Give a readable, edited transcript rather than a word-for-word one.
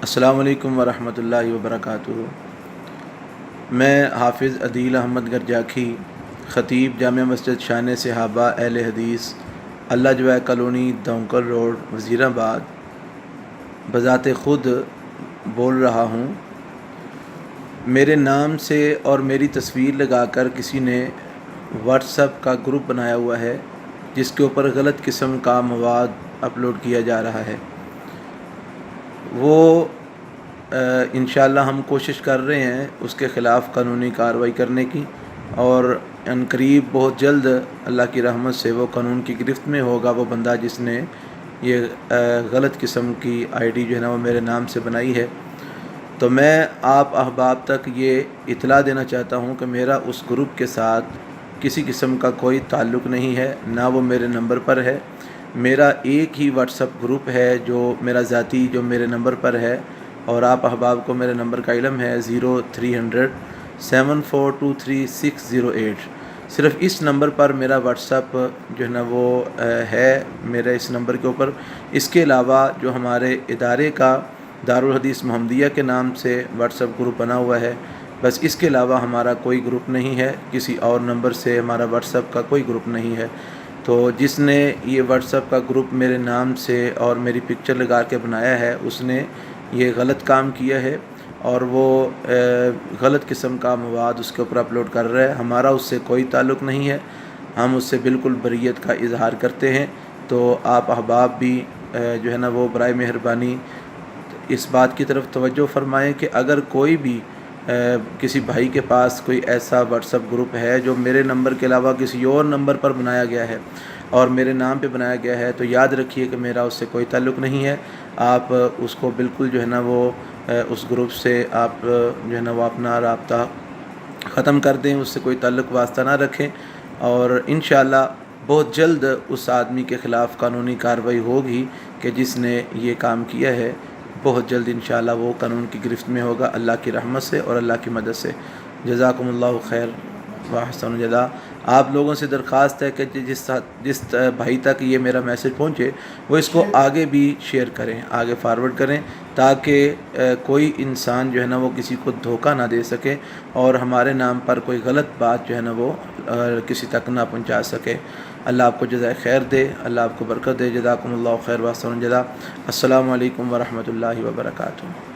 السلام علیکم ورحمۃ اللہ وبرکاتہ۔ میں حافظ عدیل احمد گرجاکھی، خطیب جامع مسجد شان صحابہ اہل حدیث، اللہ جو ہے کالونی دونکل روڈ، وزیر آباد، بذات خود بول رہا ہوں۔ میرے نام سے اور میری تصویر لگا کر کسی نے واٹس ایپ کا گروپ بنایا ہوا ہے جس کے اوپر غلط قسم کا مواد اپلوڈ کیا جا رہا ہے۔ وہ انشاءاللہ ہم کوشش کر رہے ہیں اس کے خلاف قانونی کارروائی کرنے کی، اور عنقریب بہت جلد اللہ کی رحمت سے وہ قانون کی گرفت میں ہوگا وہ بندہ جس نے یہ غلط قسم کی آئی ڈی جو ہے نا وہ میرے نام سے بنائی ہے۔ تو میں آپ احباب تک یہ اطلاع دینا چاہتا ہوں کہ میرا اس گروپ کے ساتھ کسی قسم کا کوئی تعلق نہیں ہے، نہ وہ میرے نمبر پر ہے۔ میرا ایک ہی واٹس ایپ گروپ ہے جو میرا ذاتی جو میرے نمبر پر ہے، اور آپ احباب کو میرے نمبر کا علم ہے 0300 7423 608۔ صرف اس نمبر پر میرا واٹس ایپ جو ہے نا وہ ہے میرے اس نمبر کے اوپر۔ اس کے علاوہ جو ہمارے ادارے کا دارالحدیث محمدیہ کے نام سے واٹس ایپ گروپ بنا ہوا ہے، بس اس کے علاوہ ہمارا کوئی گروپ نہیں ہے، کسی اور نمبر سے ہمارا واٹس ایپ کا کوئی گروپ نہیں ہے۔ تو جس نے یہ واٹس ایپ کا گروپ میرے نام سے اور میری پکچر لگا کے بنایا ہے، اس نے یہ غلط کام کیا ہے، اور وہ غلط قسم کا مواد اس کے اوپر اپلوڈ کر رہا ہے۔ ہمارا اس سے کوئی تعلق نہیں ہے، ہم اس سے بالکل بریت کا اظہار کرتے ہیں۔ تو آپ احباب بھی جو ہے نا وہ برائے مہربانی اس بات کی طرف توجہ فرمائیں کہ اگر کوئی بھی کسی بھائی کے پاس کوئی ایسا واٹس ایپ گروپ ہے جو میرے نمبر کے علاوہ کسی اور نمبر پر بنایا گیا ہے اور میرے نام پہ بنایا گیا ہے، تو یاد رکھیے کہ میرا اس سے کوئی تعلق نہیں ہے۔ آپ اس کو بالکل جو ہے نا وہ اس گروپ سے آپ جو ہے نا وہ اپنا رابطہ ختم کر دیں، اس سے کوئی تعلق واسطہ نہ رکھیں، اور انشاءاللہ بہت جلد اس آدمی کے خلاف قانونی کارروائی ہوگی کہ جس نے یہ کام کیا ہے۔ بہت جلد انشاءاللہ وہ قانون کی گرفت میں ہوگا اللہ کی رحمت سے اور اللہ کی مدد سے۔ جزاکم اللہ خیر واحسن الجزاء۔ آپ لوگوں سے درخواست ہے کہ جس بھائی تک یہ میرا میسج پہنچے وہ اس کو آگے بھی شیئر کریں، آگے فارورڈ کریں، تاکہ کوئی انسان جو ہے نا وہ کسی کو دھوکہ نہ دے سکے اور ہمارے نام پر کوئی غلط بات جو ہے نا وہ کسی تک نہ پہنچا سکے۔ اللہ آپ کو جزائے خیر دے، اللہ آپ کو برکت دے۔ جزاکم اللہ خیر واحسن الجزاء۔ السلام علیکم ورحمۃ اللہ وبرکاتہ۔